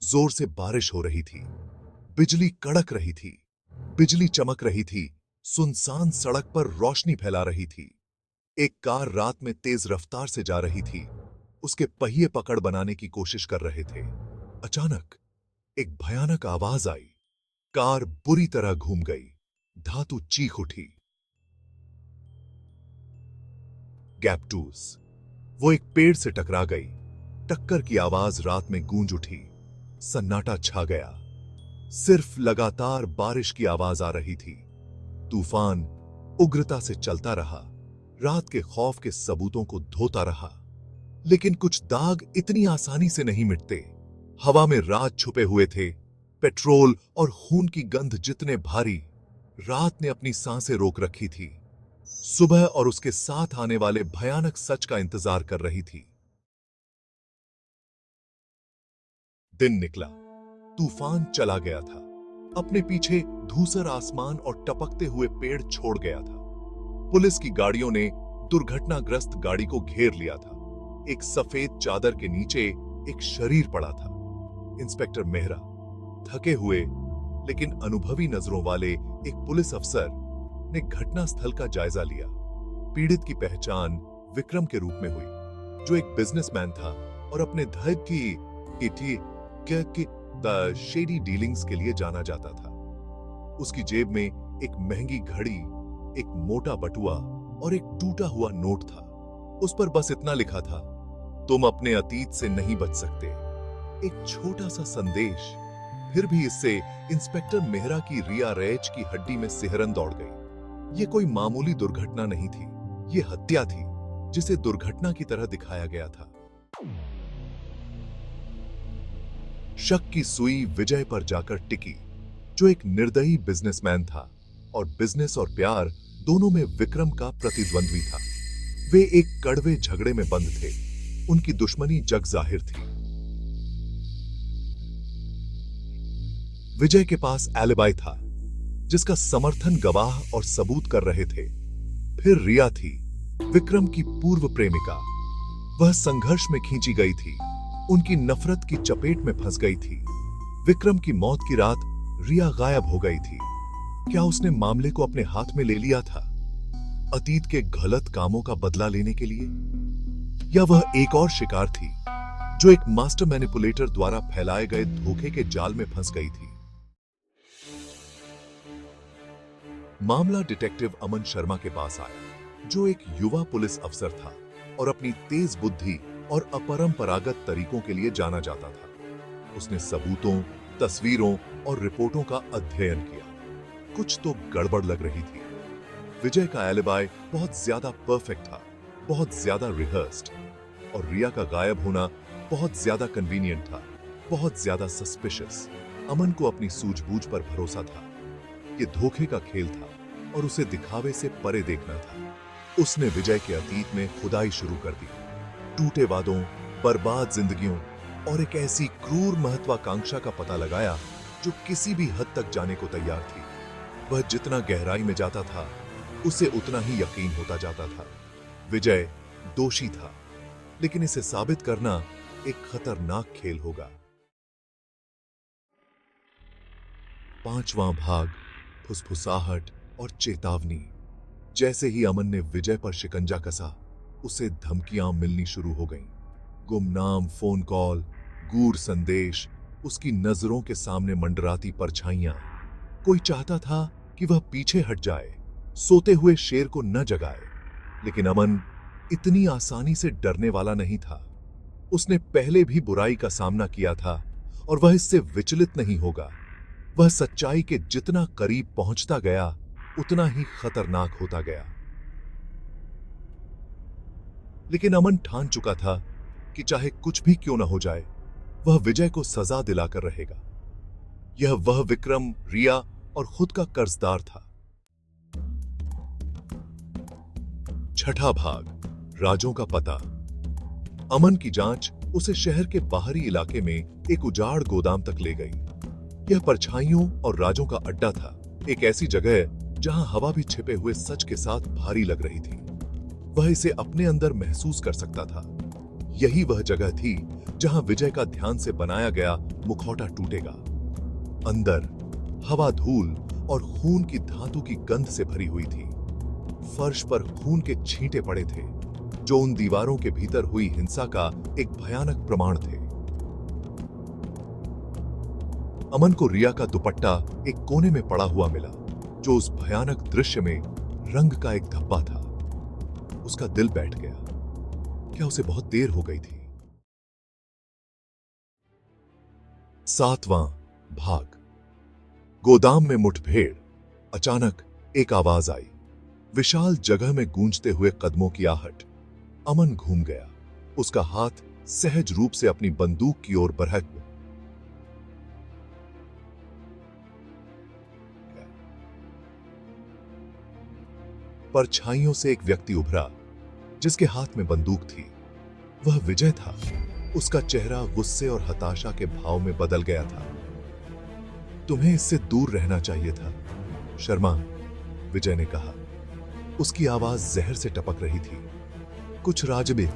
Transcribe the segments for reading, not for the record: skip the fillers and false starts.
जोर से बारिश हो रही थी, बिजली कड़क रही थी, बिजली चमक रही थी, सुनसान सड़क पर रोशनी फैला रही थी। एक कार रात में तेज रफ्तार से जा रही थी, उसके पहिए पकड़ बनाने की कोशिश कर रहे थे। अचानक एक भयानक आवाज आई, कार बुरी तरह घूम गई, धातु चीख उठी। गैप्टूस, वो एक पेड़ से टकरा गई। टक्कर की आवाज रात में गूंज उठी, सन्नाटा छा गया। सिर्फ लगातार बारिश की आवाज आ रही थी। तूफान उग्रता से चलता रहा, रात के खौफ के सबूतों को धोता रहा। लेकिन कुछ दाग इतनी आसानी से नहीं मिटते। हवा में रात छुपे हुए थे, पेट्रोल और खून की गंध जितने भारी। रात ने अपनी सांसें रोक रखी थी, सुबह और उसके साथ आने वाले भयानक सच का इंतजार कर रही थी। दिन निकला, तूफान चला गया था, अपने पीछे धूसर आसमान और टपकते हुए पेड़ छोड़ गया था। पुलिस की गाड़ियों ने दुर्घटनाग्रस्त गाड़ी को घेर लिया था। एक सफेद चादर के नीचे एक शरीर पड़ा था। इंस्पेक्टर मेहरा, थके हुए लेकिन अनुभवी नजरों वाले एक पुलिस अफसर ने घटनास्थल का जायजा लिया। पीड़ित की पहचान विक्रम के रूप में हुई, जो एक बिजनेसमैन था और अपने धन की शेडी डीलिंग्स के लिए जाना जाता था। उसकी जेब में एक महंगी घड़ी, एक मोटा बटुआ और एक टूटा हुआ नोट था। उस पर बस इतना लिखा था, तुम अपने अतीत से नहीं बच सकते। एक छोटा सा संदेश। फिर भी इससे इंस्पेक्टर मेहरा की रिया रैच की हड्डी में सिहरन दौड़ गई। ये कोई मामूली दुर्घटना नहीं थी, ये हत्या थी, जिसे दुर्घटना की तरह दिखाया गया था। शक की सुई विजय पर जाकर टिकी, जो एक निर्दयी बिजनेसमैन था और बिजनेस और प्यार दोनों में विक्रम का प्रतिद्वंद्वी था। वे एक कड़वे झगड़े में बंद थे, उनकी दुश्मनी जग जाहिर थी। विजय के पास एलिबाई था, जिसका समर्थन गवाह और सबूत कर रहे थे। फिर रिया थी, विक्रम की पूर्व प्रेमिका। वह संघर्ष में खींची गई थी, उनकी नफरत की चपेट में फंस गई थी। विक्रम की मौत की रात रिया गायब हो गई थी। क्या उसने मामले को अपने हाथ में ले लिया था, अतीत के गलत कामों का बदला लेने के लिए? या वह एक और शिकार थी, जो एक मास्टर मैनिपुलेटर द्वारा फैलाए गए धोखे के जाल में फंस गई थी? मामला डिटेक्टिव अमन शर्मा के पास आया, जो एक युवा पुलिस अफसर था और अपनी तेज बुद्धि और अपरंपरागत तरीकों के लिए जाना जाता था। उसने सबूतों, तस्वीरों और रिपोर्टों का अध्ययन किया। कुछ तो गड़बड़ लग रही थी। विजय का एलिबाई बहुत ज्यादा परफेक्ट था, बहुत ज्यादा रिहर्स्ड, और रिया का गायब होना बहुत ज्यादा कन्वीनियंट था, बहुत ज्यादा सस्पिशियस। अमन को अपनी सूझबूझ पर भरोसा था। ये धोखे का खेल था और उसे दिखावे से परे देखना था। उसने विजय के अतीत में खुदाई शुरू कर दी, टूटे वादों, बर्बाद जिंदगियों और एक ऐसी क्रूर महत्वाकांक्षा का पता लगाया जो किसी भी हद तक जाने को तैयार थी। वह जितना गहराई में जाता था, उसे उतना ही यकीन होता जाता था। विजय दोषी था, लेकिन इसे साबित करना एक खतरनाक खेल होगा। 5वां भाग, फुसफुसाहट और चेतावनी। जैसे ही अमन ने विजय पर शिकंजा कसा, उसे धमकियां मिलनी शुरू हो गईं। गुमनाम फोन कॉल, गूढ़ संदेश, उसकी नजरों के सामने मंडराती परछाइयां। कोई चाहता था कि वह पीछे हट जाए, सोते हुए शेर को न जगाए। लेकिन अमन इतनी आसानी से डरने वाला नहीं था। उसने पहले भी बुराई का सामना किया था और वह इससे विचलित नहीं होगा। वह सच्चाई के जितना करीब पहुंचता गया, उतना ही खतरनाक होता गया। लेकिन अमन ठान चुका था कि चाहे कुछ भी क्यों न हो जाए, वह विजय को सजा दिलाकर रहेगा। यह वह विक्रम, रिया और खुद का कर्जदार था। 6ठा भाग, राजों का पता। अमन की जांच उसे शहर के बाहरी इलाके में एक उजाड़ गोदाम तक ले गई। यह परछाइयों और राजों का अड्डा था, एक ऐसी जगह जहां हवा भी छिपे हुए सच के साथ भारी लग रही थी। वह इसे अपने अंदर महसूस कर सकता था। यही वह जगह थी जहां विजय का ध्यान से बनाया गया मुखौटा टूटेगा। अंदर हवा धूल और खून की धातु की गंध से भरी हुई थी। फर्श पर खून के छींटे पड़े थे, जो उन दीवारों के भीतर हुई हिंसा का एक भयानक प्रमाण थे। अमन को रिया का दुपट्टा एक कोने में पड़ा हुआ मिला, जो उस भयानक दृश्य में रंग का एक धब्बा था। उसका दिल बैठ गया। क्या उसे बहुत देर हो गई थी? 7वां भाग। गोदाम में मुठभेड़। अचानक एक आवाज आई। विशाल जगह में गूंजते हुए कदमों की आहट। अमन घूम गया। उसका हाथ सहज रूप से अपनी बंदूक की ओर बढ़ा। परछाइयों से एक व्यक्ति उभरा, जिसके हाथ में बंदूक थी। वह विजय था। उसका चेहरा गुस्से और हताशा के भाव में बदल गया था। तुम्हें इससे दूर रहना चाहिए था, शर्मा, विजय ने कहा। उसकी आवाज जहर से टपक रही थी। कुछ राजबे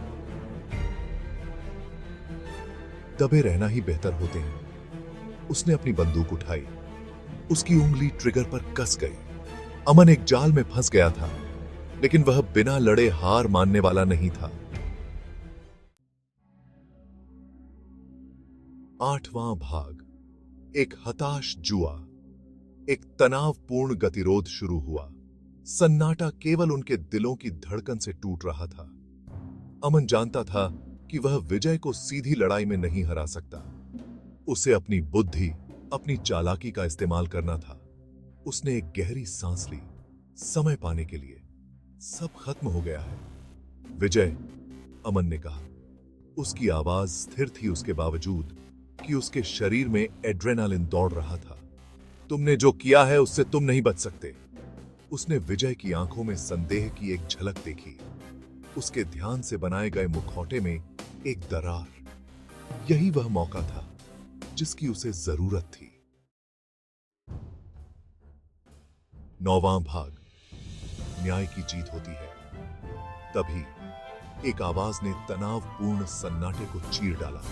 दबे रहना ही बेहतर होते हैं। उसने अपनी बंदूक उठाई। उसकी उंगली ट्रिगर पर कस गई। अमन एक जाल में फंस गया था, लेकिन वह बिना लड़े हार मानने वाला नहीं था। 8वां भाग। एक हताश जुआ। एक तनावपूर्ण गतिरोध शुरू हुआ। सन्नाटा केवल उनके दिलों की धड़कन से टूट रहा था। अमन जानता था कि वह विजय को सीधी लड़ाई में नहीं हरा सकता। उसे अपनी बुद्धि, अपनी चालाकी का इस्तेमाल करना था। उसने एक गहरी सांस ली। समय पाने के लिए। सब खत्म हो गया है, विजय, अमन ने कहा। उसकी आवाज स्थिर थी, उसके बावजूद कि उसके शरीर में एड्रेनालिन दौड़ रहा था। तुमने जो किया है उससे तुम नहीं बच सकते। उसने विजय की आंखों में संदेह की एक झलक देखी। उसके ध्यान से बनाए गए मुखौटे में एक दरार। यही वह मौका था जिसकी उसे जरूरत थी। 9वां भाग। न्याय की जीत होती है। तभी एक आवाज ने तनावपूर्ण सन्नाटे को चीर डाला।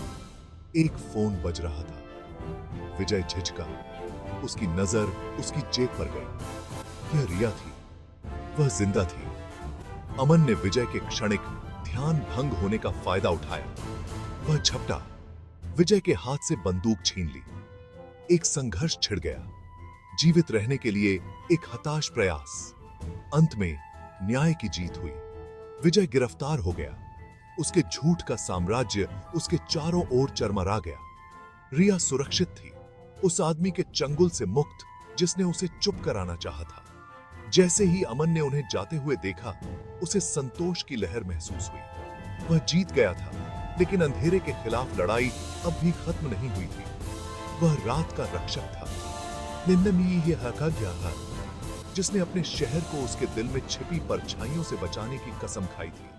एक फोन बज रहा था। विजय झिझका। उसकी नजर उसकी जेब पर गई। यह रिया थी। वह जिंदा थी। अमन ने विजय के क्षणिक ध्यान भंग होने का फायदा उठाया। वह झपटा। विजय के हाथ से बंदूक छीन ली। एक संघर्ष छिड़ गया। जीवित रहने के लिए एक हताश प्रयास। अंत में न्याय की जीत हुई। विजय गिरफ्तार हो गया। उसके झूठ का साम्राज्य उसके चारों ओर चरमरा गया। रिया सुरक्षित थी, उस आदमी के चंगुल से मुक्त जिसने उसे चुप कराना चाहा था। जैसे ही अमन ने उन्हें जाते हुए देखा, उसे संतोष की लहर महसूस हुई। वह जीत गया था, लेकिन अंधेरे के खिलाफ लड़ाई अब भी खत्म नहीं हुई थी। वह रात का रक्षक था, निंदनीय हका, जिसने अपने शहर को उसके दिल में छिपी परछाइयों से बचाने की कसम खाई थी।